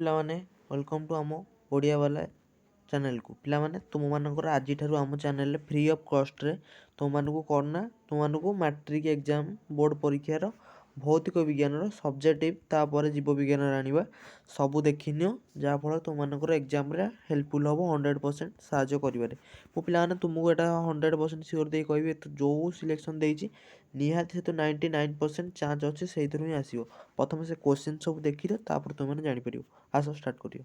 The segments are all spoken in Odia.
ପିଲାମାନେ ୱେଲକମ୍ ଟୁ ଆମ ଓଡ଼ିଆ ବାଲା ଚ୍ୟାନେଲକୁ। ପିଲାମାନେ ତୁମମାନଙ୍କର ଆଜିଠାରୁ ଆମ ଚ୍ୟାନେଲରେ ଫ୍ରି ଅଫ୍ କଷ୍ଟରେ ତୁମମାନଙ୍କୁ କ'ଣ ନା ତୁମମାନଙ୍କୁ ମାଟ୍ରିକ ଏକ୍ଜାମ୍ ବୋର୍ଡ଼ ପରୀକ୍ଷାର ଭୌତିକ ବିଜ୍ଞାନର ସବଜେକ୍ଟିଭ୍ ତାପରେ ଜୀବବିଜ୍ଞାନର ଆଣିବା ସବୁ ଦେଖିନିଅ, ଯାହାଫଳରେ ତୁମମାନଙ୍କର ଏକ୍ଜାମ୍ରେ ହେଲ୍ପଫୁଲ୍ ହେବ 100% ସାହାଯ୍ୟ କରିବାରେ। ମୁଁ ପିଲାମାନେ ତୁମକୁ ଏଇଟା 100% ସିଓର ଦେଇ କହିବି, ଯେଉଁ ସିଲେକ୍ସନ୍ ଦେଇଛି ନିହାତି ସେ 99% ଚାନ୍ସ ଅଛି ସେଇଥିରୁ ହିଁ ଆସିବ। ପ୍ରଥମେ ସେ କୋଶ୍ଚିନ୍ ସବୁ ଦେଖିଦିଅ, ତାପରେ ତୁମମାନେ ଜାଣିପାରିବ। ଆସ ଷ୍ଟାର୍ଟ କରିବ।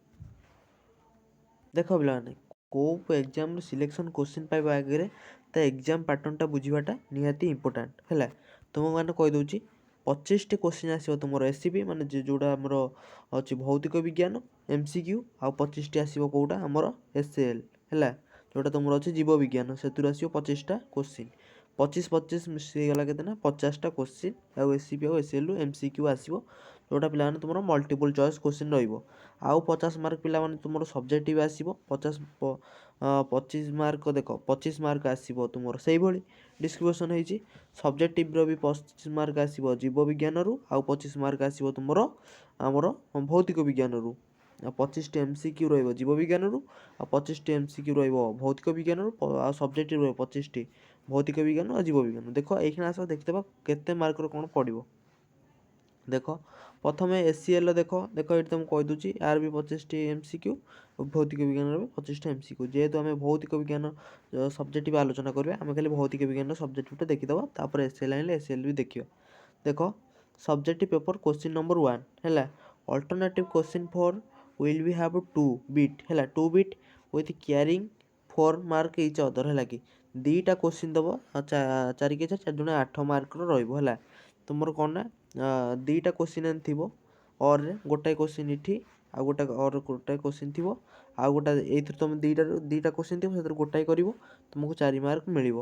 ଦେଖ ପିଲାମାନେ, କେଉଁ ଏକ୍ଜାମ୍ର ସିଲେକ୍ସନ୍ କୋଶ୍ଚିନ୍ ପାଇବା ଆଗରେ ତା ଏକ୍ଜାମ୍ ପାଟର୍ନଟା ବୁଝିବାଟା ନିହାତି ଇମ୍ପୋର୍ଟାଣ୍ଟ ହେଲା। ତୁମମାନେ କହିଦେଉଛି 25ଟି କୋଶ୍ଚିନ୍ ଆସିବ ତୁମର ଏସିବି, ମାନେ ଯେଉଁଟା ଆମର ଅଛି ଭୌତିକ ବିଜ୍ଞାନ MCQ, ଆଉ 25ଟି ଆସିବ କେଉଁଟା ଆମର SL ହେଲା, ଯେଉଁଟା ତୁମର ଅଛି ଜୀବବିଜ୍ଞାନ, ସେଥିରୁ ଆସିବ 25ଟା କୋଶ୍ଚିନ୍। 25 ମିଶିଗଲା କେତେ ନା 50ଟା କୋଶ୍ଚିନ୍, ଆଉ ଏସିବି ଆଉ SLରୁ MCQ ଆସିବ, ଯେଉଁଟା ପିଲାମାନେ ତୁମର ମଲ୍ଟିପୁଲ୍ ଚଏସ୍ କୋଶ୍ଚିନ୍ ରହିବ। ଆଉ 50 ମାର୍କ ପିଲାମାନେ ତୁମର ସବଜେକ୍ଟିଭ୍ ଆସିବ। 25 ମାର୍କ ଦେଖ, 25 ମାର୍କ ଆସିବ ତୁମର ସେଇଭଳି ଡିଷ୍ଟ୍ରିବ୍ୟୁସନ୍ ହେଇଛି। ସବଜେକ୍ଟିଭ୍ର ବି 25 ମାର୍କ ଆସିବ ଜୀବବିଜ୍ଞାନରୁ, ଆଉ 25 ମାର୍କ ଆସିବ ତୁମର ଆମର ଭୌତିକ ବିଜ୍ଞାନରୁ। ଆଉ 25ଟି MCQ ରହିବ ଜୀବବିଜ୍ଞାନରୁ, ଆଉ 25ଟି MCQ ରହିବ ଭୌତିକ ବିଜ୍ଞାନରୁ, ଆଉ ସବଜେକ୍ଟିଭ୍ ରହିବ 25ଟି ଭୌତିକ ବିଜ୍ଞାନ ଆଉ ଜୀବବିଜ୍ଞାନ। ଦେଖ ଏଇଖିଣା ଆସ ଦେଖିଦେବା କେତେ ମାର୍କର କ'ଣ ପଡ଼ିବ। ଦେଖ ପ୍ରଥମେ SCL ଦେଖ ଏଇଠି ତ ମୁଁ କହିଦେଉଛି, ଆର ବି 25ଟି MCQ, ଭୌତିକ ବିଜ୍ଞାନର ବି 25ଟି MCQ। ଯେହେତୁ ଆମେ ଭୌତିକ ବିଜ୍ଞାନ ସବଜେକ୍ଟିଭ୍ ଆଲୋଚନା କରିବା, ଆମେ ଖାଲି ଭୌତିକ ବିଜ୍ଞାନ ସବଜେକ୍ଟିଭ୍ଟା ଦେଖିଦେବା, ତାପରେ SL ଆଣିଲେ SL ବି ଦେଖିବା। ଦେଖ ସବଜେକ୍ଟିଭ୍ ପେପର୍ କୋଶ୍ଚିନ୍ ନମ୍ବର 1 ହେଲା, alternative question for will be have 2 bit ହେଲା, 2 bit with carrying 4 mark each other ହେଲା କି ଦୁଇଟା କୋଶ୍ଚିନ୍ ଦେବ, 4 କି 4 ଜଣେ 8 ମାର୍କର ରହିବ ହେଲା। ତୁମର କ'ଣ ନା ଦୁଇଟା କୋଶ୍ଚିନ୍ ଥିବ ଅର୍ରେ, ଗୋଟାଏ କୋଶ୍ଚିନ୍ ଏଠି ଆଉ ଗୋଟାଏ କୋଶ୍ଚିନ୍ ଥିବ, ଆଉ ଏଇଥିରୁ ତୁମେ ଦୁଇଟା କୋଶ୍ଚିନ୍ ଥିବ, ସେଥିରୁ ଗୋଟାଏ କରିବ, ତୁମକୁ 4 ମାର୍କ ମିଳିବ।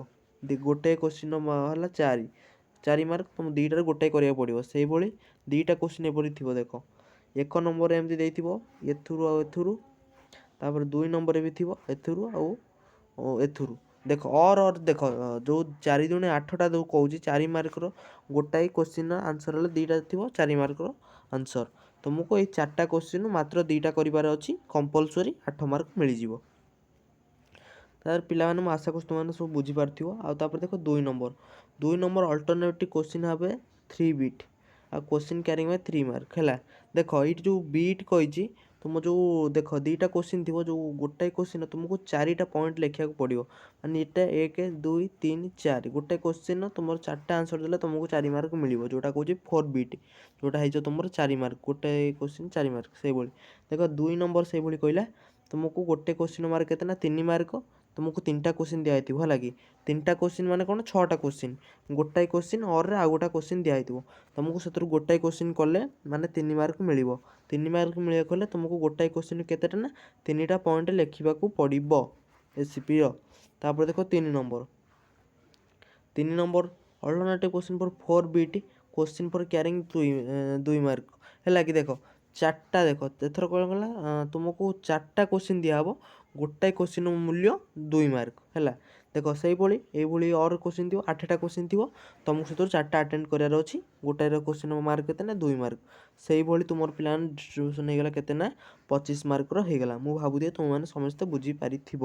ଗୋଟାଏ କୋଶ୍ଚିନ୍ ହେଲା 4 ମାର୍କ, ତୁମକୁ ଦୁଇଟାରୁ ଗୋଟାଏ କରିବାକୁ ପଡ଼ିବ। ସେଇଭଳି ଦୁଇଟା କୋଶ୍ଚିନ୍ ଏପରି ଥିବ। ଦେଖ 1 ନମ୍ବରରେ ଏମିତି ଦେଇଥିବ ଏଥିରୁ ଆଉ ଏଥିରୁ, ତାପରେ 2 ନମ୍ବରରେ ବି ଥିବ ଏଥିରୁ ଆଉ ଏଥିରୁ। ଦେଖ ଦେଖ ଯେଉଁ 4 ଦୁଣେ 8ଟା ଯେଉଁ କହୁଛି 4 ମାର୍କର ଗୋଟାଏ କୋଶ୍ଚିନ୍ର ଆନ୍ସର୍ ହେଲେ ଦୁଇଟା ଥିବ 4 ମାର୍କର ଆନ୍ସର୍। ତୁମକୁ ଏଇ 4ଟା କୋଶ୍ଚିନ୍ ମାତ୍ର 2ଟା କରିବାର ଅଛି, କମ୍ପଲସରି 8 ମାର୍କ ମିଳିଯିବ। ତାପରେ ପିଲାମାନେ ମୁଁ ଆଶା କରୁଛି ତୁମମାନେ ସବୁ ବୁଝିପାରୁଥିବ। ଆଉ ତାପରେ ଦେଖ 2 ନମ୍ବର ଅଲ୍ଟରନେଟିଭ୍ କୋଶ୍ଚିନ୍ ହେବେ 3 ବିଟ୍, ଆଉ କୋଶ୍ଚିନ୍ କ୍ୟାରିଂ ବାଇ 3 ମାର୍କ ହେଲା। ଦେଖ ଏଇଠି ଯେଉଁ ବିଟ୍ କହିଛି, ତୁମ ଯେଉଁ ଦେଖ ଦୁଇଟା କୋଶ୍ଚିନ୍ ଥିବ, ଯେଉଁ ଗୋଟାଏ କୋଶ୍ଚିନ୍ ତୁମକୁ 4ଟା ପଏଣ୍ଟ ଲେଖିବାକୁ ପଡ଼ିବ, ମାନେ ଏଇଟା 1 2 3 4, ଗୋଟାଏ କୋଶ୍ଚିନ୍ ତୁମର 4ଟା ଆନ୍ସର୍ ଦେଲେ ତୁମକୁ 4 ମାର୍କ ମିଳିବ, ଯେଉଁଟା କହୁଛି 4 ବିଟ୍, ଯେଉଁଟା ହେଇଯିବ ତୁମର 4 ମାର୍କ, ଗୋଟାଏ କୋଶ୍ଚିନ୍ 4 ମାର୍କ। ସେଇଭଳି ଦେଖ 2 ନମ୍ବର ସେଇଭଳି କହିଲା, ତୁମକୁ ଗୋଟେ କୋଶ୍ଚିନ୍ ମାର୍କ କେତେ ନା 3 ମାର୍କ, ତୁମକୁ 3ଟା କୋଶ୍ଚିନ୍ ଦିଆହେଇଥିବ ହେଲା କି। 3ଟା କୋଶ୍ଚିନ୍ ମାନେ କ'ଣ 6ଟା କୋଶ୍ଚିନ୍, ଗୋଟାଏ କୋଶ୍ଚିନ୍ ଅର୍ରେ ଆଉ ଗୋଟେ କୋଶ୍ଚିନ୍ ଦିଆହେଇଥିବ, ତୁମକୁ ସେଥିରୁ ଗୋଟାଏ କୋଶ୍ଚିନ୍ କଲେ ମାନେ 3 ମାର୍କ ମିଳିବ। 3 ମାର୍କ ମିଳିବାକୁ ହେଲେ ତୁମକୁ ଗୋଟାଏ କୋଶ୍ଚିନ୍ କେତେଟା ନା 3ଟା ପଏଣ୍ଟ ଲେଖିବାକୁ ପଡ଼ିବ ଏସିପିର। ତାପରେ ଦେଖ 3 number alternative question for 4 bit question for carrying 2 mark ହେଲା କି। ଦେଖ 4ଟା, ଦେଖ ଏଥର କ'ଣ କଲା, ତୁମକୁ 4ଟା କୋଶ୍ଚିନ୍ ଦିଆହେବ, ଗୋଟାଏ କୋଶ୍ଚିନ୍ ମୂଲ୍ୟ 2 ମାର୍କ ହେଲା। ଦେଖ ସେଇଭଳି ଏଇଭଳି ଅର୍ କୋଶ୍ଚିନ୍ ଥିବ, 8ଟା କୋଶ୍ଚିନ୍ ଥିବ, ତୁମକୁ ସେଥିରୁ 4ଟା ଆଟେଣ୍ଡ କରିବାର ଅଛି, ଗୋଟାଏର କୋଶ୍ଚିନ୍ ମାର୍କ କେତେ ନା 2 ମାର୍କ। ସେଇଭଳି ତୁମର ପିଲାମାନେ ଡିଷ୍ଟ୍ରିବ୍ୟୁସନ୍ ହେଇଗଲା କେତେ ନା 25 ମାର୍କର ହେଇଗଲା। ମୁଁ ଭାବୁଥିବି ତୁମମାନେ ସମସ୍ତେ ବୁଝିପାରିଥିବ,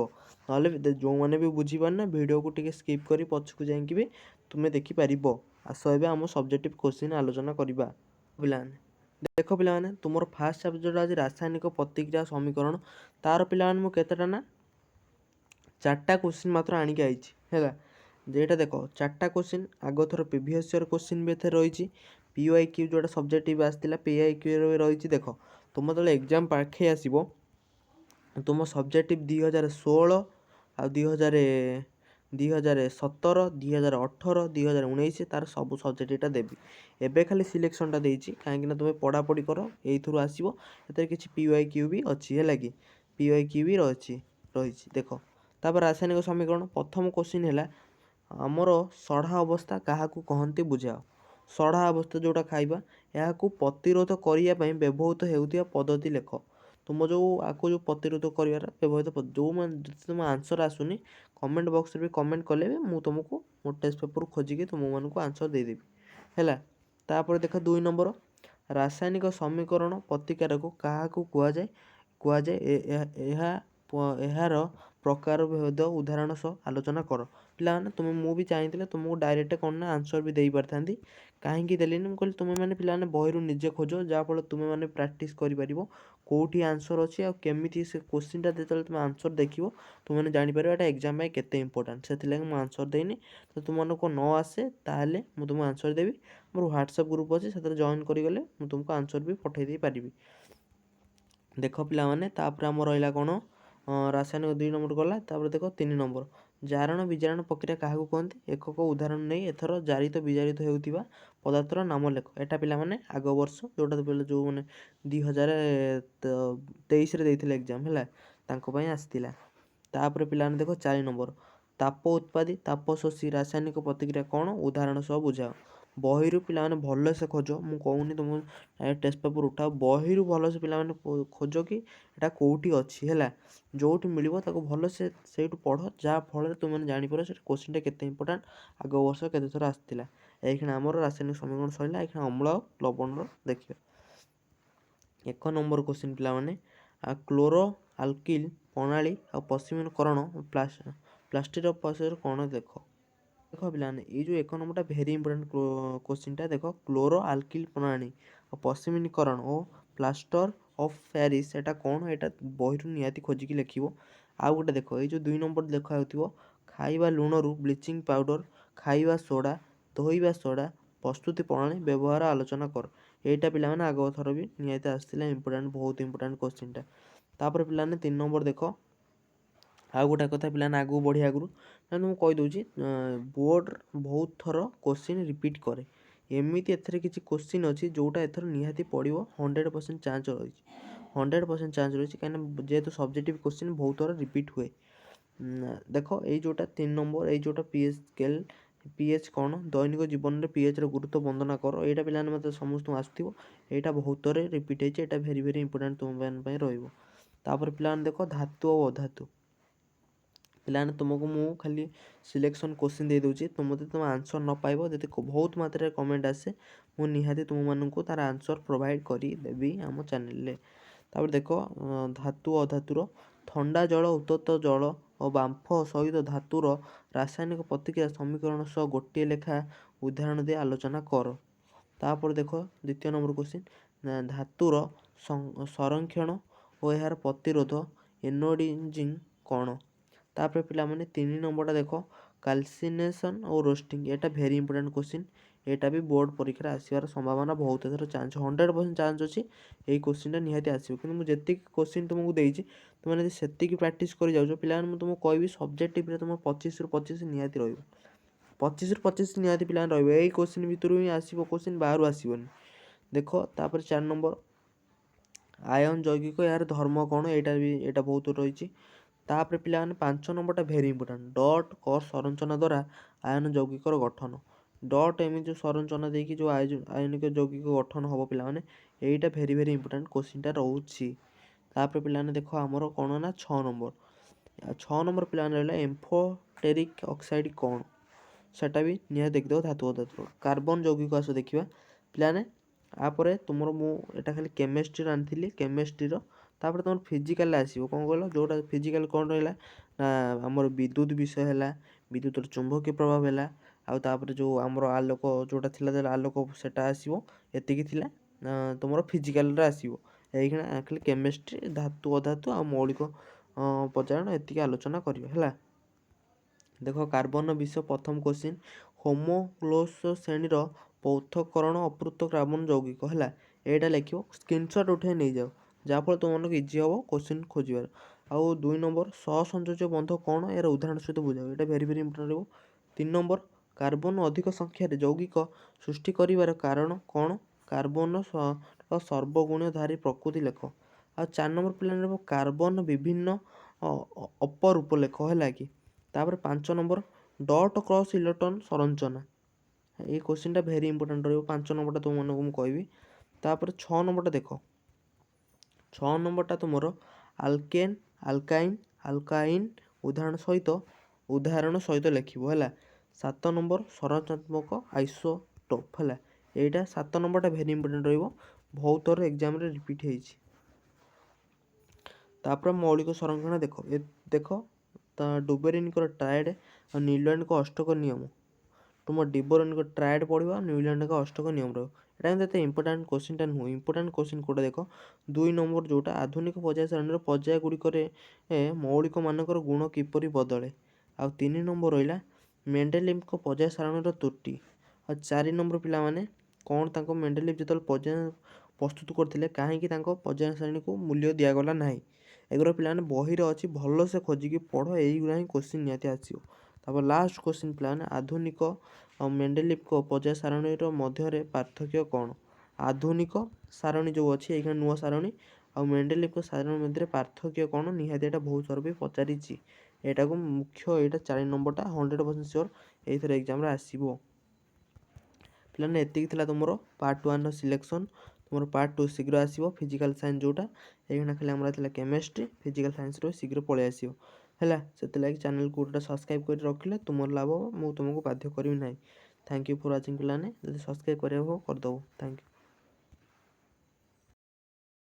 ନହେଲେ ଯେଉଁମାନେ ବି ବୁଝିପାରିନା ଭିଡ଼ିଓକୁ ଟିକେ ସ୍କିପ୍ କରି ପଛକୁ ଯାଇକି ବି ତୁମେ ଦେଖିପାରିବ। ଆସ ଏବେ ଆମ ସବଜେକ୍ଟିଭ୍ କୋଶ୍ଚିନ୍ ଆଲୋଚନା କରିବା। ପିଲାମାନେ ଦେଖ ପିଲାମାନେ, ତୁମର ଫାର୍ଷ୍ଟ ସବଜେକ୍ଟ ଅଛି ରାସାୟନିକ ପ୍ରତିକ୍ରିୟା ସମୀକରଣ। ତା'ର ପିଲାମାନେ ମୁଁ କେତେଟା ନା 4ଟା କୋଶ୍ଚିନ୍ ମାତ୍ର ଆଣିକି ଆଇଛି ହେଲା। ଯେଇଟା ଦେଖ 4ଟା କୋଶ୍ଚିନ୍, ଆଗଥର ପ୍ରିଭିୟସ୍ ଇୟର୍ କୋଶ୍ଚିନ୍ ବି ଏଥିରେ ରହିଛି, PYQ ଯେଉଁଟା ସବଜେକ୍ଟିଭ୍ ଆସିଥିଲା PYQରେ ରହିଛି। ଦେଖ ତୁମ ଯେତେବେଳେ ଏକ୍ଜାମ୍ ପାଖେଇ ଆସିବ, ତୁମ ସବଜେକ୍ଟିଭ୍ 2016 ଆଉ 2017, 2018, 2019 ତା'ର ସବୁ ସବଜେକ୍ଟଟା ଦେବି। ଏବେ ଖାଲି ସିଲେକ୍ସନ୍ଟା ଦେଇଛି, କାହିଁକିନା ତୁମେ ପଢ଼ାପଢ଼ି କର, ଏଇଥିରୁ ଆସିବ। ଏଥିରେ କିଛି PYQ ବି ଅଛି ହେଲା କି, PYQ ବି ରହିଛି। ଦେଖ ତାପରେ ରାସାୟନିକ ସମୀକରଣ ପ୍ରଥମ କୋଶ୍ଚିନ୍ ହେଲା, ଆମର ସଢ଼ା ଅବସ୍ଥା କାହାକୁ କହନ୍ତି ବୁଝାଅ। ସଢ଼ା ଅବସ୍ଥା ଯେଉଁଟା ଖାଇବା, ଏହାକୁ ପ୍ରତିରୋଧ କରିବା ପାଇଁ ବ୍ୟବହୃତ ହେଉଥିବା ପଦ୍ଧତି ଲେଖ। ତୁମ ଆକୁ ପ୍ରତିରୋଧ କରିବାର ବ୍ୟବହୃତ ଯେଉଁମାନେ ଯଦି ତୁମ ଆନ୍ସର୍ ଆସୁନି, କମେଣ୍ଟ ବକ୍ସରେ ବି କମେଣ୍ଟ କଲେ ବି ମୁଁ ତୁମକୁ ମୋ ଟେଷ୍ଟ ପେପରରୁ ଖୋଜିକି ତୁମମାନଙ୍କୁ ଆନ୍ସର୍ ଦେଇଦେବି ହେଲା। ତାପରେ ଦେଖ 2 ନମ୍ବର ରାସାୟନିକ ସମୀକରଣ ପ୍ରତିକାରକୁ କାହାକୁ କୁହାଯାଏ? ଏହାର ପ୍ରକାର ଭେଦ ଉଦାହରଣ ସହ ଆଲୋଚନା କର। ପିଲାମାନେ ମୁଁ ବି ଚାହିଁଥିଲେ ତୁମକୁ ଡାଇରେକ୍ଟ କ'ଣ ନା ଆନ୍ସର୍ ବି ଦେଇପାରିଥାନ୍ତି, କାହିଁକି ଦେଲିନି ମୁଁ କହିଲି ତୁମେମାନେ ପିଲାମାନେ ବହିରୁ ନିଜେ ଖୋଜ, ଯାହାଫଳରେ ତୁମେମାନେ ପ୍ରାକ୍ଟିସ୍ କରିପାରିବ କେଉଁଠି ଆନ୍ସର୍ ଅଛି ଆଉ କେମିତି ସେ କୋଶ୍ଚିନ୍ଟା ଯେତେବେଳେ ତୁମେ ଆନ୍ସର୍ ଦେଖିବ ତୁମେମାନେ ଜାଣିପାରିବ ଏଇଟା ଏକ୍ଜାମ୍ ପାଇଁ କେତେ ଇମ୍ପୋର୍ଟାଣ୍ଟ। ସେଥିଲାଗି ମୁଁ ଆନ୍ସର୍ ଦେଇନି। ତ ତୁମମାନଙ୍କୁ ନ ଆସେ ତାହେଲେ ମୁଁ ତୁମକୁ ଆନ୍ସର୍ ଦେବି। ମୋର ହ୍ୱାଟ୍ସଆପ୍ ଗ୍ରୁପ୍ ଅଛି, ସେଥିରେ ଜଏନ୍ କରିଗଲେ ମୁଁ ତୁମକୁ ଆନ୍ସର୍ ବି ପଠାଇ ଦେଇପାରିବି। ଦେଖ ପିଲାମାନେ, ତାପରେ ଆମର ରହିଲା କ'ଣ, ରାସାୟନିକ 2 ନମ୍ବର ଗଲା। ତାପରେ ଦେଖ 3 ନମ୍ବର, ଜାରଣ ବିଜାରଣ ପ୍ରକ୍ରିୟା କାହାକୁ କୁହନ୍ତି? ଏକକ ଉଦାହରଣ ନେଇ ଏଥର ଜାରିତ ବିଜାରିତ ହେଉଥିବା ପଦାର୍ଥର ନାମ ଲେଖ। ଏଟା ପିଲାମାନେ ଆଗ ବର୍ଷ ଯେଉଁମାନେ 2023ରେ ଦେଇଥିଲେ ଏକ୍ଜାମ୍ ହେଲା, ତାଙ୍କ ପାଇଁ ଆସିଥିଲା। ତାପରେ ପିଲାମାନେ ଦେଖ 4 ନମ୍ବର, ତାପ ଉତ୍ପାଦୀ ତାପ ଶୋଷୀ ରାସାୟନିକ ପ୍ରତିକ୍ରିୟା କ'ଣ? ଉଦାହରଣ ସହ ବୁଝାଅ। ବହିରୁ ପିଲାମାନେ ଭଲସେ ଖୋଜ, ମୁଁ କହୁନି ତୁମକୁ ଟେଷ୍ଟ ପେପର୍ ଉଠାଅ, ବହିରୁ ଭଲସେ ପିଲାମାନେ ଖୋଜ କି ଏଇଟା କେଉଁଠି ଅଛି ହେଲା। ଯେଉଁଠି ମିଳିବ ତାକୁ ଭଲସେ ସେଇଠୁ ପଢ଼, ଯାହାଫଳରେ ତୁମେମାନେ ଜାଣିପାରିବ ସେଟା କୋଶ୍ଚିନ୍ଟା କେତେ ଇମ୍ପୋର୍ଟାଣ୍ଟ, ଆଗ ବର୍ଷ କେତେଥର ଆସିଥିଲା। ଏଇକ୍ଷିଣା ଆମର ରାସାୟନିକ ସମୀକରଣ ସରିଲା, ଏଇକ୍ଷିଣା ଅମ୍ଳ ଆଉ ଲବଣର ଦେଖିବା। 1 ନମ୍ବର କୋଶ୍ଚିନ୍ ପିଲାମାନେ, କ୍ଲୋରୋ ଆଲ୍କିଲ୍ ପ୍ରଣାଳୀ ଆଉ ପଶ୍ଚିମୀକରଣ ପ୍ଲାଷ୍ଟିର ପ୍ରସେସର କ'ଣ ଦେଖ। ଦେଖ ପିଲାମାନେ, ଏଇ ଯେଉଁ 1 ନମ୍ବରଟା ଭେରି ଇମ୍ପୋର୍ଟାଣ୍ଟ କୋଶ୍ଚିନ୍ଟା। ଦେଖ, କ୍ଲୋରୋ ଆଲ୍କିଲ୍ ପ୍ରଣାଳୀ ଆଉ ପଶ୍ଚିମୀକରଣ ଓ ପ୍ଲାଷ୍ଟର ଅଫ୍ ପ୍ୟାରିସ୍ ଏଟା କ'ଣ? ଏଇଟା ବହିରୁ ନିହାତି ଖୋଜିକି ଲେଖିବ। ଆଉ ଗୋଟେ ଦେଖ, ଏଇ ଯେଉଁ 2 ନମ୍ବର ଲେଖାହେଉଥିବ, ଖାଇବା ଲୁଣରୁ ବ୍ଲିଚିଂ ପାଉଡ଼ର, ଖାଇବା ସୋଡ଼ା, ଧୋଇବା ସୋଡ଼ା ପ୍ରସ୍ତୁତି ପ୍ରଣାଳୀ ବ୍ୟବହାର ଆଲୋଚନା କର। ଏଇଟା ପିଲାମାନେ ଆଗ ଥର ବି ନିହାତି ଆସିଥିଲା, ଇମ୍ପୋର୍ଟାଣ୍ଟ, ବହୁତ ଇମ୍ପୋର୍ଟାଣ୍ଟ କୋଶ୍ଚିନ୍ଟା। ତାପରେ ପିଲାମାନେ 3 ନମ୍ବର ଦେଖ, ଆଉ ଗୋଟେ କଥା ପିଲାମାନେ ଆଗକୁ ବଢ଼ିବା ଆଗରୁ ମୁଁ କହିଦେଉଛି, ବୋର୍ଡ଼ ବହୁତ ଥର କୋଶ୍ଚିନ୍ ରିପିଟ୍ କରେ। ଏମିତି ଏଥିରେ କିଛି କୋଶ୍ଚିନ୍ ଅଛି ଯେଉଁଟା ଏଥର ନିହାତି ପଡ଼ିବ, 100% ଚାନ୍ସ ରହିଛି, 100% ଚାନ୍ସ ରହିଛି, କାହିଁକିନା ଯେହେତୁ ସବଜେକ୍ଟିଭ୍ କୋଶ୍ଚିନ୍ ବହୁତ ଥର ରିପିଟ୍ ହୁଏ। ଦେଖ, ଏଇ ଯେଉଁଟା 3 ନମ୍ବର, ଏଇ ଯେଉଁଟା ପିଏଚ୍ ସ୍କେଲ୍, ପିଏଚ୍ କ'ଣ? ଦୈନିକ ଜୀବନରେ ପିଏଚ୍ର ଗୁରୁତ୍ୱ ବର୍ଣ୍ଣନା କର। ଏଇଟା ପିଲାମାନେ ମୋତେ ସମସ୍ତଙ୍କୁ ଆସୁଥିବ, ଏଇଟା ବହୁତ ଥର ରିପିଟ୍ ହେଇଛି, ଏଇଟା ଭେରି ଭେରି ଇମ୍ପୋର୍ଟାଣ୍ଟ ତୁମମାନଙ୍କ ପାଇଁ ରହିବ। ତାପରେ ପିଲାମାନେ ଦେଖ, ଧାତୁ ଓ ଅଧାତୁ। ପିଲାମାନେ ତୁମକୁ ମୁଁ ଖାଲି ସିଲେକ୍ସନ୍ କୋଶ୍ଚିନ୍ ଦେଇଦେଉଛି, ଯଦି ତୁମ ଆନ୍ସର୍ ନ ପାଇବ, ଯଦି ବହୁତ ମାତ୍ରାରେ କମେଣ୍ଟ ଆସେ, ମୁଁ ନିହାତି ତୁମମାନଙ୍କୁ ତା'ର ଆନ୍ସର୍ ପ୍ରୋଭାଇଡ଼ କରିଦେବି ଆମ ଚ୍ୟାନେଲରେ। ତାପରେ ଦେଖ, ଧାତୁ ଓ ଅଧାତୁର, ଥଣ୍ଡା ଜଳ, ଉତ୍ତପ୍ତ ଜଳ ଓ ବାମ୍ଫ ସହିତ ଧାତୁର ରାସାୟନିକ ପ୍ରତିକ୍ରିୟା ସମୀକରଣ ସହ ଗୋଟିଏ ଲେଖା ଉଦାହରଣ ଦେଇ ଆଲୋଚନା କର। ତାପରେ ଦେଖ 2 ନମ୍ବର କୋଶ୍ଚିନ୍, ଧାତୁର ସଂରକ୍ଷଣ ଓ ଏହାର ପ୍ରତିରୋଧ ଏନୋଡିଜିଂ କ'ଣ? ତାପରେ ପିଲାମାନେ 3 ନମ୍ବରଟା ଦେଖ, କାଲସିନେସନ୍ ଓ ରୋଷ୍ଟିଂ। ଏଟା ଭେରି ଇମ୍ପୋର୍ଟାଣ୍ଟ କୋଶ୍ଚିନ୍, ଏଇଟା ବି ବୋର୍ଡ଼ ପରୀକ୍ଷାରେ ଆସିବାର ସମ୍ଭାବନା ବହୁତ ଏଥର ଚାନ୍ସ, 100% ଚାନ୍ସ ଅଛି ଏଇ କୋଶ୍ଚିନ୍ଟା ନିହାତି ଆସିବ। କିନ୍ତୁ ମୁଁ ଯେତିକି କୋଶ୍ଚିନ୍ ତୁମକୁ ଦେଇଛି, ତୁମେ ଯଦି ସେତିକି ପ୍ରାକ୍ଟିସ୍ କରିଯାଉଛ ପିଲାମାନେ, ମୁଁ ତୁମକୁ କହିବି ସବଜେକ୍ଟିଭ୍ରେ ତୁମର 25ରୁ 25 ନିହାତି ରହିବ, 25ରୁ 25 ନିହାତି ପିଲାମାନେ ରହିବ। ଏଇ କୋଶ୍ଚିନ୍ ଭିତରୁ ହିଁ ଆସିବ କୋଶ୍ଚିନ୍, ବାହାରୁ ଆସିବନି। ଦେଖ, ତାପରେ 4 ନମ୍ବର, ଆୟନ ଯୌଗିକ ଏହାର ଧର୍ମ କ'ଣ? ଏଇଟା ବହୁତ ରହିଛି। ତାପରେ ପିଲାମାନେ 5 ନମ୍ବରଟା ଭେରି ଇମ୍ପୋର୍ଟାଣ୍ଟ, ଡଟ୍ କର ସଂରଚନା ଦ୍ୱାରା ଆୟନ ଯୌଗିକର ଗଠନ। ଡଟ୍ ଏମିତି ଯେଉଁ ସଂରଚନା ଦେଇକି ଯେଉଁ ଆୟନିକ ଯୌଗିକ ଗଠନ ହେବ ପିଲାମାନେ, ଏଇଟା ଭେରି ଭେରି ଇମ୍ପୋର୍ଟାଣ୍ଟ କୋଶ୍ଚିନ୍ଟା ରହୁଛି। ତାପରେ ପିଲାମାନେ ଦେଖ, ଆମର କ'ଣ ନା 6 ନମ୍ବର, 6 ନମ୍ବର ପିଲାମାନେ ରହିଲା, ଏମ୍ଫୋଟେରିକ୍ ଅକ୍ସାଇଡ଼ କ'ଣ? ସେଟା ବି ନିହାତି ଦେଖିଦେବ, ଧାତୁ ଅଧାତୁର। କାର୍ବନ ଯୌଗିକ ଆସ ଦେଖିବା ପିଲାମାନେ। ତାପରେ ତୁମର ମୁଁ ଏଇଟା ଖାଲି କେମିଷ୍ଟ୍ରିର ଆଣିଥିଲି, କେମିଷ୍ଟ୍ରିର। ତାପରେ ତୁମର ଫିଜିକାଲରେ ଆସିବ କ'ଣ କହିଲ, ଯେଉଁଟା ଫିଜିକାଲ କ'ଣ ରହିଲା ନା ଆମର ବିଦ୍ୟୁତ ବିଷୟ ହେଲା, ବିଦ୍ୟୁତର ଚୁମ୍ବକୀୟ ପ୍ରଭାବ ହେଲା, ଆଉ ତାପରେ ଯେଉଁ ଆମର ଆଲୋକ ଯେଉଁଟା ଥିଲା, ଆଲୋକ ସେଟା ଆସିବ। ଏତିକି ଥିଲା ତୁମର ଫିଜିକାଲରେ ଆସିବ। ଏଇକ୍ଷିଣା ଖାଲି କେମିଷ୍ଟ୍ରି, ଧାତୁ ଅଧାତୁ ଆଉ ମୌଳିକ ପଚାରଣ ଏତିକି ଆଲୋଚନା କରିବା ହେଲା। ଦେଖ, କାର୍ବନ ବିଷୟ ପ୍ରଥମ କୋଶ୍ଚିନ୍, ହୋମୋଗ୍ଲୋସ ଶ୍ରେଣୀର ପୃଥକୀକରଣ ଅପୃତ କାର୍ବନ ଯୌଗିକ ହେଲା। ଏଇଟା ଲେଖିବ, ସ୍କ୍ରିନଶଟ୍ ଉଠାଇ ନେଇଯାଅ, ଯାହାଫଳରେ ତୁମମାନଙ୍କୁ ଇଜି ହେବ କୋଶ୍ଚିନ୍ ଖୋଜିବାର। ଆଉ 2 ନମ୍ବର, ସହସଂଯୋଜ୍ୟ ବନ୍ଧ କ'ଣ? ଏହାର ଉଦାହରଣ ସହିତ ବୁଝାଅ। ଏଇଟା ଭେରି ଭେରି ଇମ୍ପୋର୍ଟାଣ୍ଟ ରହିବ। 3 ନମ୍ବର, କାର୍ବନ ଅଧିକ ସଂଖ୍ୟାରେ ଯୌଗିକ ସୃଷ୍ଟି କରିବାର କାରଣ କ'ଣ? କାର୍ବନ ସର୍ବଗୁଣଧାରୀ ପ୍ରକୃତି ଲେଖ। ଆଉ 4 ନମ୍ବର ପିଲାମାନେ ରହିବ, କାର୍ବନ ବିଭିନ୍ନ ଅପରୂପ ଲେଖ ହେଲା କି। ତାପରେ 5 ନମ୍ବର, ଡଟ୍ କ୍ରସ୍ ଇଲେକ୍ଟ୍ରନ୍ ସଂରଚନା। ଏଇ କୋଶ୍ଚିନ୍ଟା ଭେରି ଇମ୍ପୋର୍ଟାଣ୍ଟ ରହିବ, 5 ନମ୍ବରଟା ତୁମମାନଙ୍କୁ ମୁଁ କହିବି। ତାପରେ 6 ନମ୍ବରଟା ଦେଖ, 6 ନମ୍ବରଟା ତୁମର ଆଲକେନ୍, ଆଲକାଇନ୍, ଆଲକାଇନ୍ ଉଦାହରଣ ସହିତ ଲେଖିବ ହେଲା। 7 ନମ୍ବର, ସଂରଚନାତ୍ମକ ଆଇସୋଟୋପ୍ ହେଲା। ଏଇଟା 7 ନମ୍ବରଟା ଭେରି ଇମ୍ପୋର୍ଟାଣ୍ଟ ରହିବ, ବହୁତ ଥର ଏକ୍ଜାମ୍ରେ ରିପିଟ୍ ହେଇଛି। ତାପରେ ମୌଳିକ ସଂରକ୍ଷଣ ଦେଖ ତା ଡୁବେରିନ୍ଙ୍କର ଟ୍ରାଏଡ଼ ଆଉ ନ୍ୟୁଲ୍ୟାଣ୍ଡଙ୍କ ଅଷ୍ଟକ ନିୟମ। ତୁମ ଡିବୋରିନ୍ଙ୍କ ଟ୍ରାଏଡ଼ ପଢ଼ିବ ଆଉ ନ୍ୟୁଲ୍ୟାଣ୍ଡଙ୍କ ଅଷ୍ଟକ ନିୟମ ରହିବ। ଏଇଟା କିନ୍ତୁ ଏତେ ଇମ୍ପୋର୍ଟାଣ୍ଟ କୋଶ୍ଚିନ୍ଟା ନୁହେଁ। ଇମ୍ପୋର୍ଟାଣ୍ଟ କୋଶ୍ଚିନ୍ କେଉଁଟା ଦେଖ 2 ନମ୍ବର ଯେଉଁଟା ଆଧୁନିକ ପର୍ଯ୍ୟାୟ ସାରଣୀର ପର୍ଯ୍ୟାୟ ଗୁଡ଼ିକରେ ମୌଳିକ ମାନଙ୍କର ଗୁଣ କିପରି ବଦଳେ। ଆଉ 3 ନମ୍ବର ରହିଲା ମେଣ୍ଡେଲିଭ୍ଙ୍କ ପର୍ଯ୍ୟାୟ ସାରଣୀର ତ୍ରୁଟି। ଆଉ 4 ନମ୍ବର ପିଲାମାନେ କ'ଣ ତାଙ୍କ ମେଣ୍ଡେଲିଭ୍ ଯେତେବେଳେ ପର୍ଯ୍ୟାୟ ପ୍ରସ୍ତୁତ କରିଥିଲେ କାହିଁକି ତାଙ୍କ ପର୍ଯ୍ୟାୟ ସାରଣୀକୁ ମୂଲ୍ୟ ଦିଆଗଲା ନାହିଁ। ଏଗୁଡ଼ା ପିଲାମାନେ ବହିରେ ଅଛି, ଭଲସେ ଖୋଜିକି ପଢ଼, ଏଇଗୁଡ଼ା ହିଁ କୋଶ୍ଚିନ୍ ନିହାତି ଆସିବ। ତାପରେ ଲାଷ୍ଟ କୋଶ୍ଚିନ୍ ପିଲାମାନେ ଆଧୁନିକ ଆଉ ମେଣ୍ଡେଲିଭ୍ଙ୍କ ପର୍ଯ୍ୟାୟ ସାରଣୀର ମଧ୍ୟରେ ପାର୍ଥକ୍ୟ କ'ଣ। ଆଧୁନିକ ସାରଣୀ ଯେଉଁ ଅଛି ଏଇখানে ନୂଆ ସାରଣୀ ଆଉ ମେଣ୍ଡେଲିଭ୍ଙ୍କ ସାରଣୀ ମଧ୍ୟରେ ପାର୍ଥକ୍ୟ କ'ଣ, ନିହାତି ଏଇଟା ବହୁତ ଥର ବି ପଚାରିଛି। ଏଇଟାକୁ ମୁଖ୍ୟ ଏଇଟା 4 ନମ୍ବରଟା 100% ସିଓର ଏଇଥର ଏକ୍ଜାମ୍ରେ ଆସିବ। ପିଲାମାନେ ଏତିକି ଥିଲା ତୁମର ପାର୍ଟ 1ର ସିଲେକ୍ସନ୍। ତୁମର ପାର୍ଟ 2 ଶୀଘ୍ର ଆସିବ। ଫିଜିକାଲ୍ ସାଇନ୍ସ ଯେଉଁଟା ଏଇখানে ଖାଲି ଆମର ଥିଲା କେମିଷ୍ଟ୍ରି, ଫିଜିକାଲ୍ ସାଇନ୍ସର ଶୀଘ୍ର ପଳେଇ ଆସିବ ହେଲା। ସେଥିଲାଗି ଚ୍ୟାନେଲ୍କୁ ଗୋଟେ ସବସ୍କ୍ରାଇବ୍ କରି ରଖିଲେ ତୁମର ଲାଭ ହେବ, ମୁଁ ତୁମକୁ ବାଧ୍ୟ କରିବି ନାହିଁ। ଥ୍ୟାଙ୍କ ୟୁ ଫର୍ ୱାଚିଂ ପିଲାମାନେ। ଯଦି ସବସ୍କ୍ରାଇବ୍ କରିବାକୁ ହେବ କରିଦେବ। Thank you.